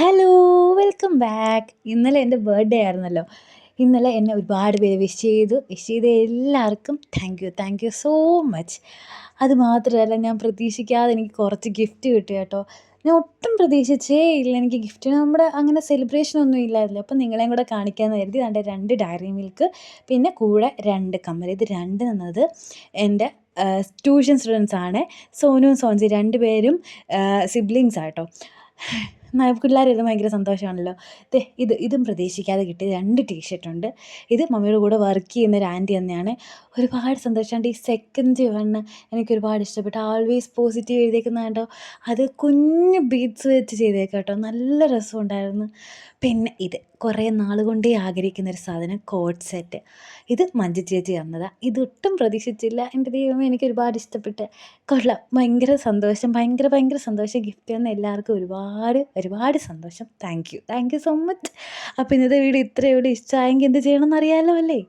Hello! Welcome back. ഇന്നലെ എൻ്റെ birthday ആയിരുന്നല്ലോ. ഇന്നലെ എന്നെ ഒരുപാട് പേര് വിഷ് ചെയ്ത എല്ലാവർക്കും താങ്ക് യു സോ മച്ച്. അത് മാത്രമല്ല ഞാൻ പ്രതീക്ഷിക്കാതെ എനിക്ക് കുറച്ച് ഗിഫ്റ്റ് കിട്ടി കേട്ടോ. ഞാൻ ഒട്ടും പ്രതീക്ഷിച്ചേ ഇല്ല എനിക്ക് ഗിഫ്റ്റ്. നമ്മുടെ അങ്ങനെ സെലിബ്രേഷനൊന്നും ഇല്ലായിരുന്നല്ലോ. അപ്പം നിങ്ങളെയും കൂടെ കാണിക്കാമെന്ന് കരുതി ദാണ്ടെ 2 ഡയറി മിൽക്ക്, പിന്നെ കൂടെ 2 കമ്മല്. ഇത് 2 എന്നത് എൻ്റെ ട്യൂഷൻ സ്റ്റുഡൻസ് ആണ്. സോനുവും സോൻസി 2 പേരും സിബ്ലിങ്സാ കേട്ടോ. പിള്ളേരെല്ലാം ഭയങ്കര സന്തോഷമാണല്ലോ. ദേ ഇതും പ്രതീക്ഷിക്കാതെ കിട്ടിയ 2 ടീഷർട്ടുണ്ട്. ഇത് മമ്മിയുടെ കൂടെ വർക്ക് ചെയ്യുന്ന ഒരു ആൻറ്റി തന്നെയാണ്. ഒരുപാട് സന്തോഷമുണ്ട്. ഈ സെക്കൻഡ് വണ്ണ് എനിക്കൊരുപാട് ഇഷ്ടപ്പെട്ടു. ആൾവേസ് പോസിറ്റീവ് എഴുതിയേക്കുന്നത് കണ്ടോ. അത് കുഞ്ഞ് ബീഡ്സ് വെച്ച് ചെയ്തേക്കാം കേട്ടോ. നല്ല രസമുണ്ടായിരുന്നു. പിന്നെ ഇത് കുറേ നാൾ കൊണ്ടേ ആഗ്രഹിക്കുന്ന ഒരു സാധനം, കോട്ട് സെറ്റ്. ഇത് മഞ്ജു ചേച്ചി തന്നതാണ്. ഇതൊട്ടും പ്രതീക്ഷിച്ചില്ല. എൻ്റെ ദൈവമേ, എനിക്കൊരുപാട് ഇഷ്ടപ്പെട്ട്. കൊള്ളാം. ഭയങ്കര സന്തോഷം. ഗിഫ്റ്റ് തന്ന എല്ലാവർക്കും ഒരുപാട് സന്തോഷം. Thank you so much. അപ്പോൾ ഇന്നത്തെ വീഡിയോ ഇത്രയേ ഉള്ളൂ. ഇഷ്ടമായെങ്കിൽ എന്ത് ചെയ്യണമെന്ന് അറിയാമല്ലോ അല്ലേ?